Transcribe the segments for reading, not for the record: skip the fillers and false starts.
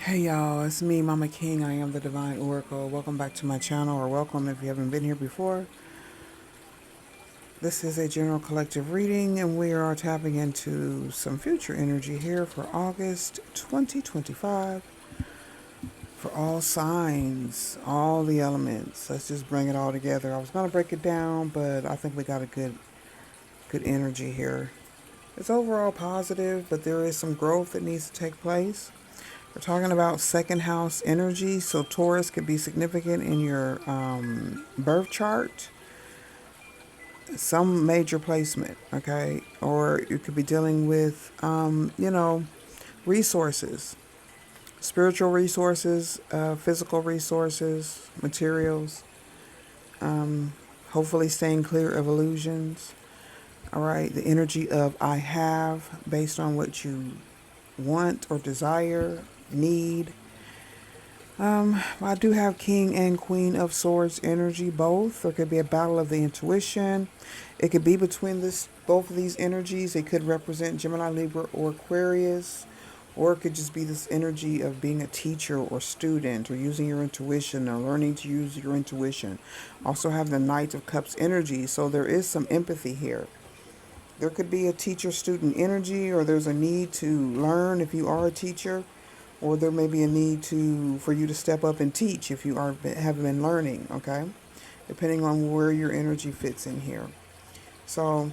Hey y'all, it's me, Mama King. I am the Divine Oracle. Welcome back to my channel, or welcome if you haven't been here before. This is a general collective reading, and we are tapping into some future energy here for August 2025 for all signs, all the elements. Let's just bring it all together. I was going to break it down, but I think we got a good energy here. It's overall positive, but there is some growth that needs to take place. We're talking about second house energy, so Taurus could be significant in your birth chart, some major placement, okay? Or you could be dealing with, resources, spiritual resources, physical resources, materials, hopefully staying clear of illusions, all right? The energy of I have based on what you want or desire, need. I do have King and Queen of Swords energy, both. There could be a battle of the intuition. It could be between both of these energies. It could represent Gemini, Libra, or Aquarius. Or it could just be this energy of being a teacher or student or using your intuition or learning to use your intuition. Also have the Knight of Cups energy. So there is some empathy here. There could be a teacher-student energy, or there's a need to learn if you are a teacher, or there may be a need for you to step up and teach if you have been learning. Okay, depending on where your energy fits in here. So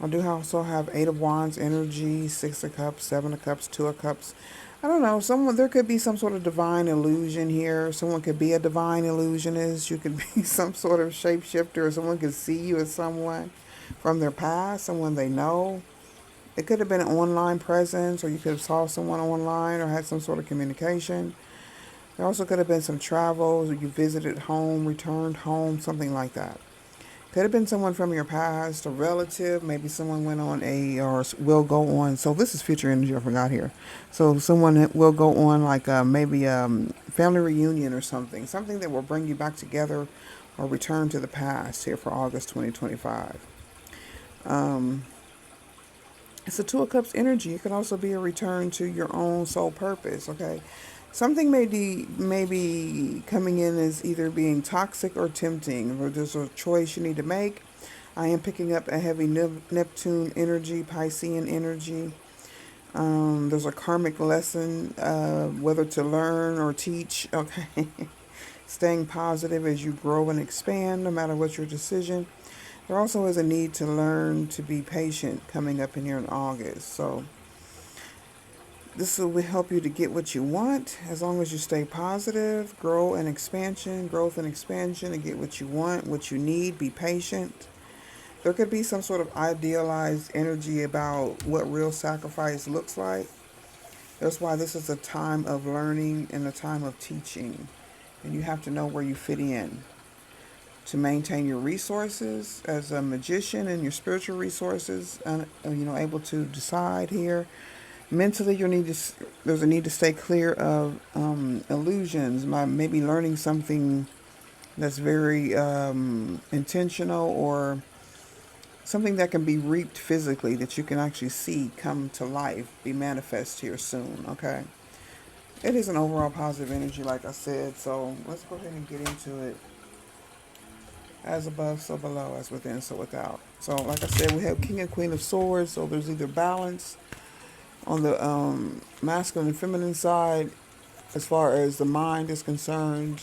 I do also have Eight of Wands energy, Six of Cups, Seven of Cups, Two of Cups. I don't know. There could be some sort of divine illusion here. Someone could be a divine illusionist. You could be some sort of shapeshifter, or someone could see you as someone from their past, someone they know. It could have been an online presence, or you could have saw someone online or had some sort of communication. There also could have been some travels, or you visited home, returned home, something like that. Could have been someone from your past, a relative, maybe someone went on or will go on. So this is future energy, I forgot here. So someone will go on like maybe family reunion or something that will bring you back together or return to the past here for August 2025. It's a Two of Cups energy. It could also be a return to your own soul purpose, okay? Something may be coming in as either being toxic or tempting, or there's a choice you need to make. I am picking up a heavy Neptune energy, Piscean energy. There's a karmic lesson, whether to learn or teach, okay? Staying positive as you grow and expand, no matter what your decision. There also is a need to learn to be patient coming up in here in August. So this will help you to get what you want as long as you stay positive, growth and expansion, and get what you want, what you need, be patient. There could be some sort of idealized energy about what real sacrifice looks like. That's why this is a time of learning and a time of teaching. And you have to know where you fit in to maintain your resources as a magician and your spiritual resources, able to decide here. Mentally, there's a need to stay clear of illusions. Maybe learning something that's very intentional, or something that can be reaped physically, that you can actually see come to life, be manifest here soon, okay? It is an overall positive energy, like I said, so let's go ahead and get into it. As above, so below, as within, so without. So, like I said, we have King and Queen of Swords. So there's either balance on the masculine and feminine side, as far as the mind is concerned.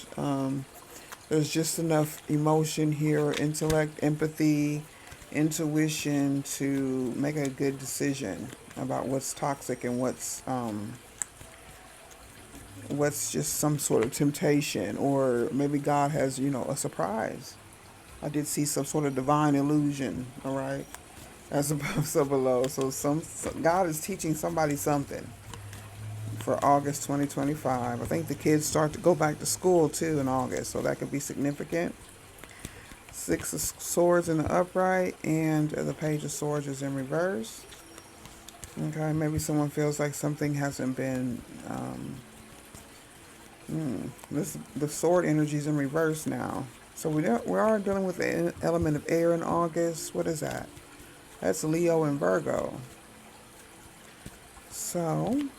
There's just enough emotion here, intellect, empathy, intuition to make a good decision about what's toxic and what's just some sort of temptation, or maybe God has a surprise. I did see some sort of divine illusion, all right, as above, so below. So God is teaching somebody something for August 2025. I think the kids start to go back to school too in August, so that could be significant. Six of Swords in the upright, and the Page of Swords is in reverse. Okay, maybe someone feels like something hasn't been. The sword energy is in reverse now. So we are dealing with the element of air in August. What is that? That's Leo and Virgo. So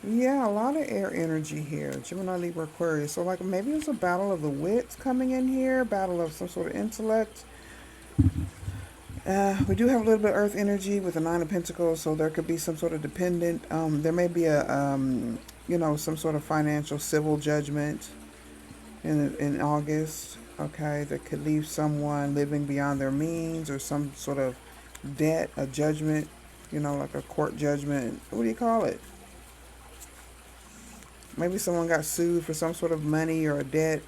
Yeah, a lot of air energy here. Gemini, Libra, Aquarius. So like maybe it's a battle of the wits coming in here, battle of some sort of intellect. We do have a little bit of earth energy with the Nine of Pentacles, so there could be some sort of dependent. There may be a, some sort of financial civil judgment in August. Okay, that could leave someone living beyond their means, or some sort of debt, a judgment. Like a court judgment. What do you call it? Maybe someone got sued for some sort of money or a debt,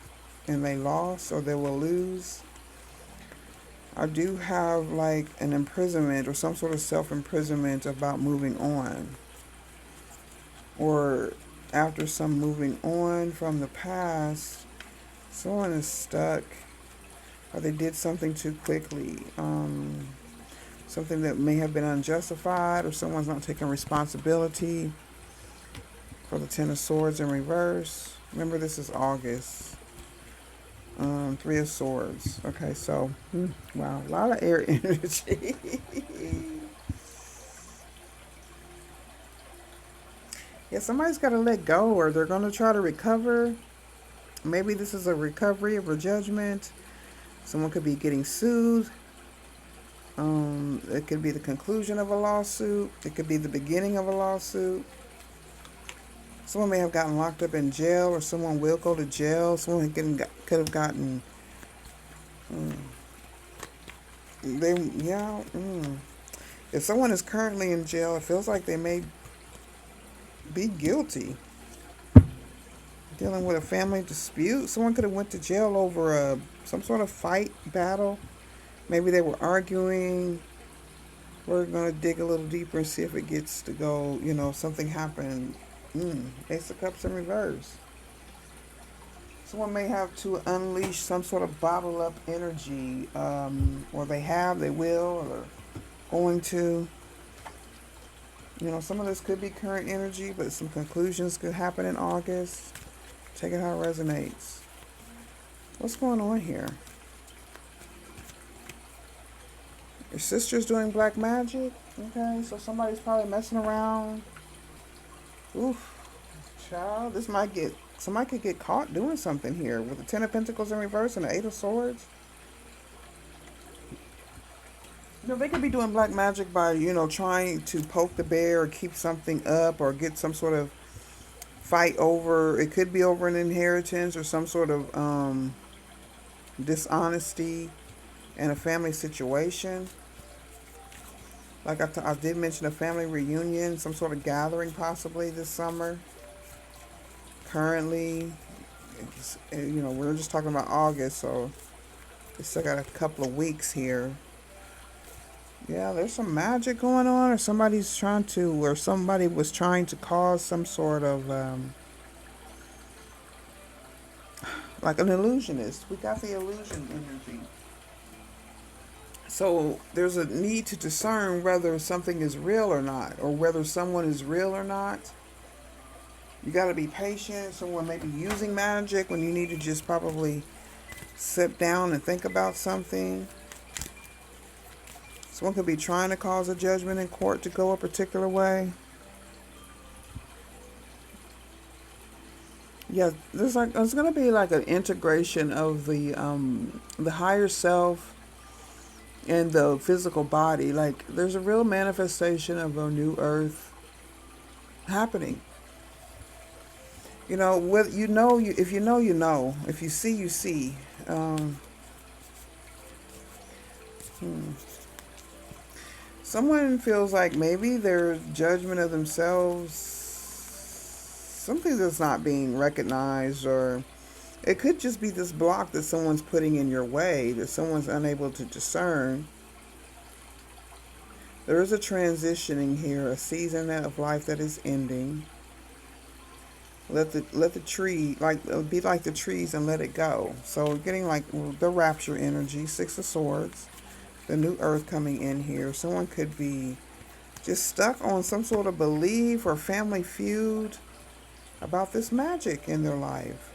and they lost, or they will lose. I do have like an imprisonment or some sort of self-imprisonment about moving on. Or after some moving on from the past, someone is stuck, or they did something too quickly. Something that may have been unjustified, or someone's not taking responsibility for the Ten of Swords in reverse. Remember, this is August. Three of Swords. Okay, so, wow, a lot of air energy. Yeah, somebody's got to let go, or they're going to try to recover. Maybe this is a recovery of a judgment. Someone could be getting sued. It could be the conclusion of a lawsuit. It could be the beginning of a lawsuit. Someone may have gotten locked up in jail, or someone will go to jail. Someone could have gotten. If someone is currently in jail, it feels like they may be guilty. Dealing with a family dispute. Someone could have went to jail over some sort of fight, battle. Maybe they were arguing. We're going to dig a little deeper and see if it gets to go, something happened. Ace of Cups in reverse. Someone may have to unleash some sort of bottled up energy, or they will, or going to. Some of this could be current energy, but some conclusions could happen in August. Take it how it resonates. What's going on here? Your sister's doing black magic. Okay, so somebody's probably messing around. Oof, child, somebody could get caught doing something here with the Ten of Pentacles in reverse and the Eight of Swords. They could be doing black magic by, trying to poke the bear or keep something up or get some sort of fight over. It could be over an inheritance or some sort of dishonesty in a family situation. Like I did mention, a family reunion, some sort of gathering possibly this summer. Currently, we're just talking about August, so we still got a couple of weeks here. Yeah, there's some magic going on, or somebody was trying to cause some sort of, like an illusionist. We got the illusion energy. So there's a need to discern whether something is real or not, or whether someone is real or not. You got to be patient. Someone may be using magic when you need to just probably sit down and think about something. Someone could be trying to cause a judgment in court to go a particular way. Yeah, there's going to be like an integration of the higher self and the physical body. Like there's a real manifestation of a new earth happening. If you know, you know. If you see, you see. Someone feels like maybe their judgment of themselves, something that's not being recognized, or it could just be this block that someone's putting in your way, that someone's unable to discern. There is a transitioning here, a season of life that is ending. Let the tree be like the trees and let it go. So we're getting like the rapture energy, Six of Swords, the new earth coming in here. Someone could be just stuck on some sort of belief or family feud about this magic in their life.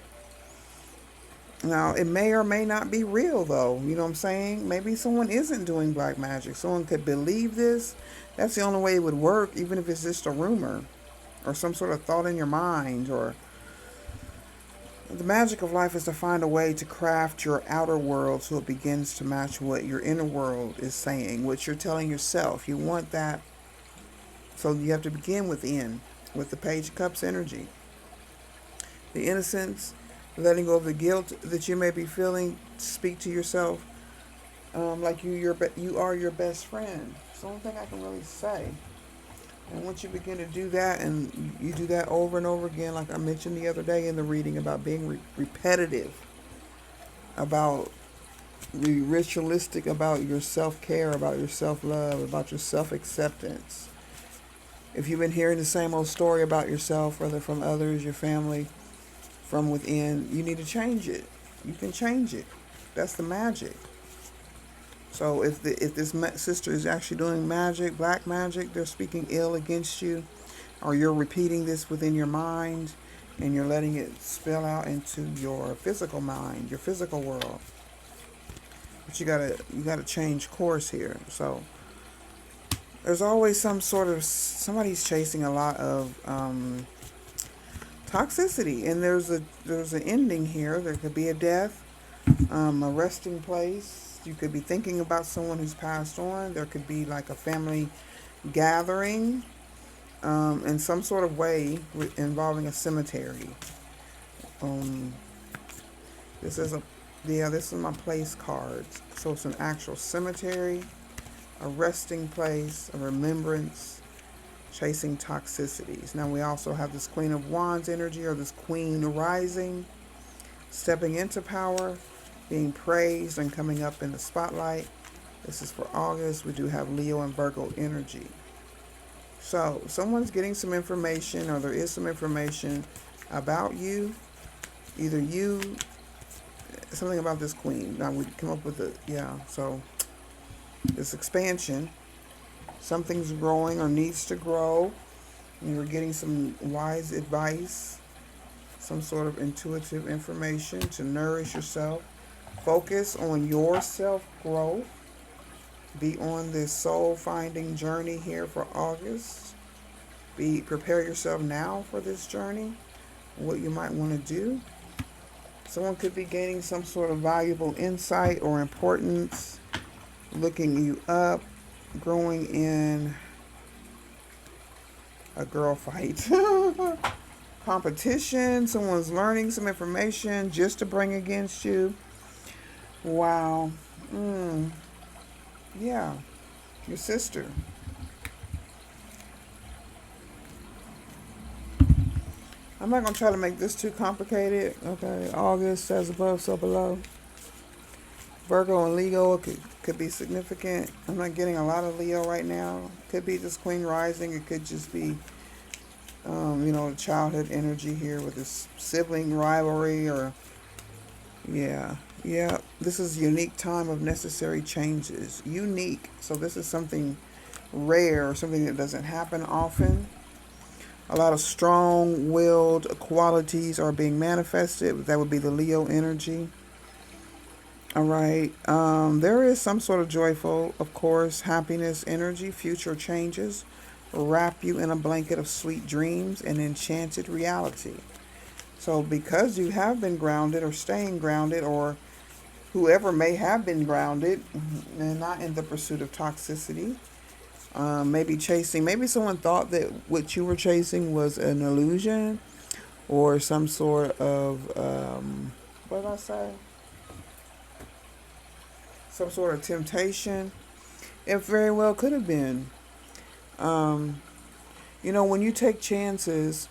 Now, it may or may not be real, though. You know what I'm saying? Maybe someone isn't doing black magic. Someone could believe this. That's the only way it would work, even if it's just a rumor. or some sort of thought in your mind. Or the magic of life is to find a way to craft your outer world so it begins to match what your inner world is saying, what you're telling yourself. You want that, so you have to begin within, with the Page of Cups energy. The innocence, letting go of the guilt that you may be feeling. Speak to yourself like you are your best friend. It's the only thing I can really say. And once you begin to do that, and you do that over and over again, like I mentioned the other day in the reading about being repetitive, about ritualistic, about your self-care, about your self-love, about your self-acceptance. If you've been hearing the same old story about yourself, whether from others, your family, from within, you need to change it. You can change it. That's the magic. So if this sister is actually doing magic, black magic, they're speaking ill against you, or you're repeating this within your mind, and you're letting it spill out into your physical mind, your physical world. But you gotta change course here. So there's always somebody's chasing a lot of toxicity, and there's an ending here. There could be a death, a resting place. You could be thinking about someone who's passed on. There could be like a family gathering in some sort of way involving a cemetery. This is my place cards. So it's an actual cemetery, a resting place, a remembrance, chasing toxicities. Now we also have this Queen of Wands energy, or this Queen rising, stepping into power, being praised and coming up in the spotlight. This is for August. We do have Leo and Virgo energy. So someone's getting some information, or there is some information about you. Either you, something about this queen. Now we come up with so this expansion. Something's growing or needs to grow. And you're getting some wise advice, some sort of intuitive information to nourish yourself. Focus on your self-growth. Be on this soul-finding journey here for August. Prepare yourself now for this journey, what you might want to do. Someone could be gaining some sort of valuable insight or importance, looking you up, growing in a girl fight. Competition. Someone's learning some information just to bring against you. Wow. Yeah. Your sister. I'm not going to try to make this too complicated. Okay. August, as above, so below. Virgo and Leo could be significant. I'm not getting a lot of Leo right now. Could be this Queen rising. It could just be, childhood energy here with this sibling rivalry or, yeah. This is a unique time of necessary changes. Unique. So this is something rare, something that doesn't happen often. A lot of strong-willed qualities are being manifested. That would be the Leo energy. All right. There is some sort of joyful, of course, happiness energy. Future changes wrap you in a blanket of sweet dreams and enchanted reality. So because you have been grounded or staying grounded, or whoever may have been grounded and not in the pursuit of toxicity, maybe someone thought that what you were chasing was an illusion or some sort of, what did I say? Some sort of temptation. It very well could have been. When you take chances,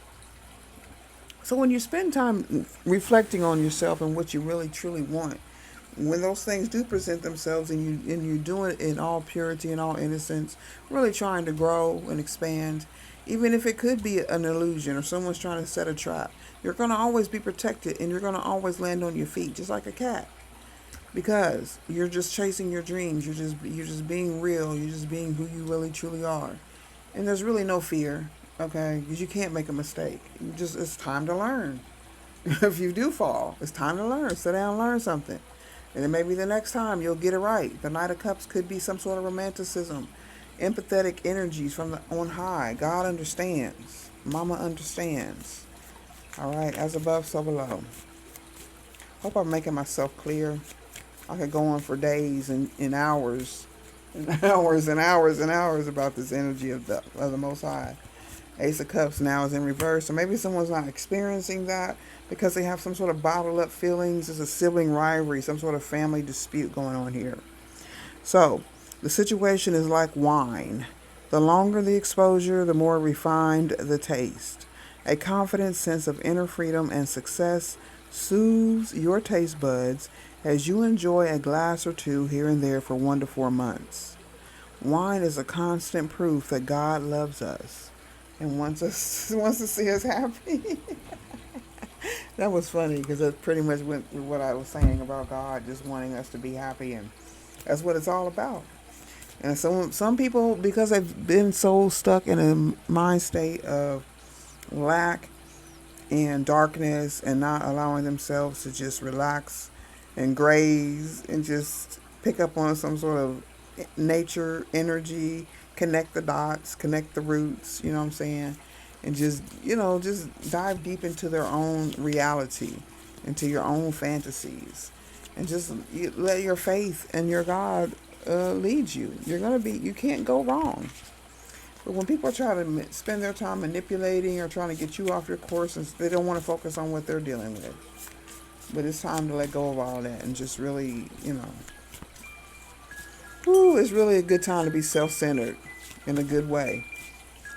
so when you spend time reflecting on yourself and what you really truly want, when those things do present themselves and you do it in all purity and all innocence, really trying to grow and expand, even if it could be an illusion or someone's trying to set a trap, you're going to always be protected and you're going to always land on your feet, just like a cat. Because you're just chasing your dreams. You're just being real. You're just being who you really truly are. And there's really no fear, okay? Because you can't make a mistake. It's time to learn. If you do fall, it's time to learn. Sit down and learn something. And then maybe the next time you'll get it right. The Knight of Cups could be some sort of romanticism empathetic energies from the on high. God understands. Mama understands. All right, as above, so below. Hope I'm making myself clear. I could go on for days and hours, and hours and hours and hours about this energy of the Most High. Ace of Cups now is in reverse, so maybe someone's not experiencing that because they have some sort of bottled up feelings. There's a sibling rivalry, some sort of family dispute going on here. So the situation is like wine. The longer the exposure, the more refined the taste. A confident sense of inner freedom and success soothes your taste buds as you enjoy a glass or two here and there for 1 to 4 months. Wine is a constant proof that God loves us and wants to see us happy. That was funny because that pretty much went with what I was saying about God just wanting us to be happy, and that's what it's all about. And some people, because they've been so stuck in a mind state of lack and darkness and not allowing themselves to just relax and graze and just pick up on some sort of nature energy, connect the dots, connect the roots, you know what I'm saying? And just, just dive deep into their own reality, into your own fantasies. And just let your faith and your God lead you. You can't go wrong. But when people try to spend their time manipulating or trying to get you off your course, and they don't want to focus on what they're dealing with. But it's time to let go of all that and just really, it's really a good time to be self-centered in a good way.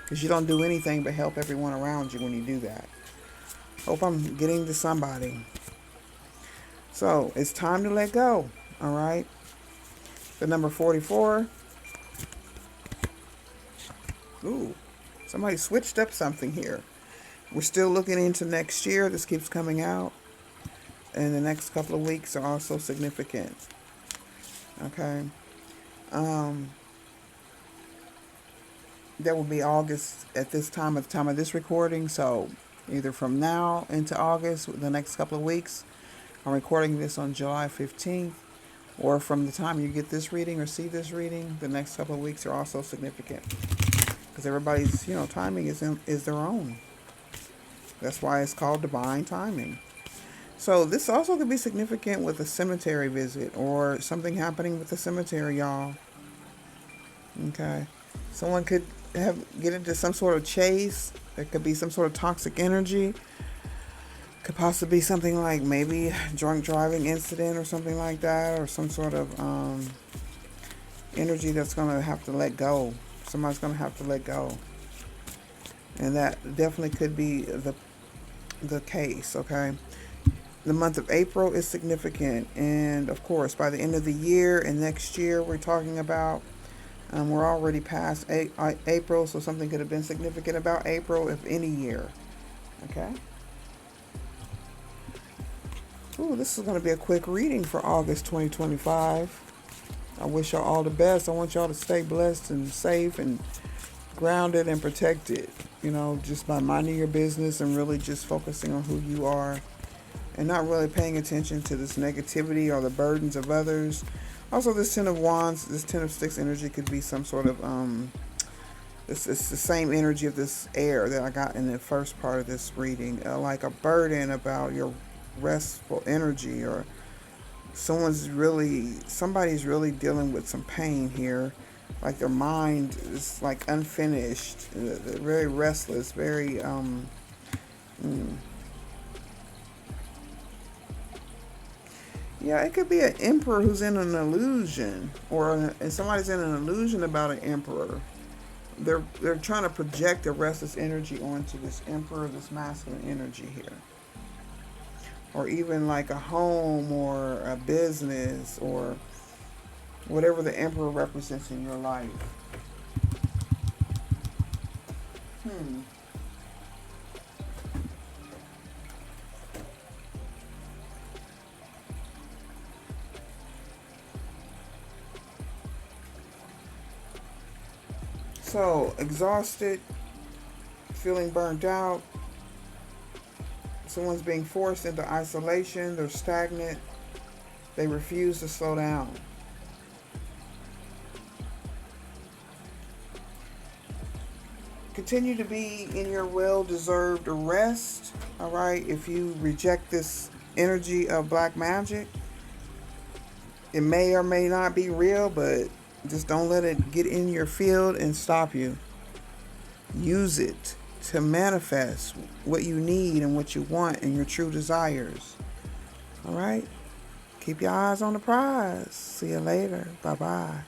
Because you don't do anything but help everyone around you when you do that. Hope I'm getting to somebody. So, it's time to let go, all right? The number 44. Ooh, somebody switched up something here. We're still looking into next year. This keeps coming out. And the next couple of weeks are also significant. Okay? That will be August at the time of this recording. So either from now into August, the next couple of weeks, I'm recording this on July 15th, or from the time you get this reading or see this reading, the next couple of weeks are also significant. Because everybody's, timing is their own. That's why it's called divine timing. So this also could be significant with a cemetery visit or something happening with the cemetery, y'all. Okay. Someone could get into some sort of chase. There could be some sort of toxic energy. Could possibly be something like maybe drunk driving incident or something like that, or some sort of energy that's going to have to let go. Somebody's going to have to let go. And that definitely could be the case, okay? The month of April is significant. And, of course, by the end of the year and next year we're talking about, we're already past April, so something could have been significant about April, if any year. Okay? Ooh, this is going to be a quick reading for August 2025. I wish y'all all the best. I want y'all to stay blessed and safe and grounded and protected, just by minding your business and really just focusing on who you are and not really paying attention to this negativity or the burdens of others. Also, this Ten of Wands, this Ten of Sticks energy could be some sort of, it's the same energy of this air that I got in the first part of this reading, like a burden about your restful energy, or somebody's really dealing with some pain here, like their mind is like unfinished, they're very restless, very yeah, it could be an emperor who's in an illusion, and somebody's in an illusion about an emperor. They're trying to project a restless energy onto this emperor, this masculine energy here. Or even like a home or a business or whatever the emperor represents in your life. So, exhausted, feeling burnt out, someone's being forced into isolation, they're stagnant, they refuse to slow down. Continue to be in your well-deserved rest. All right. If you reject this energy of black magic, it may or may not be real, but just don't let it get in your field and stop you. Use it to manifest what you need and what you want and your true desires. All right? Keep your eyes on the prize. See you later. Bye bye.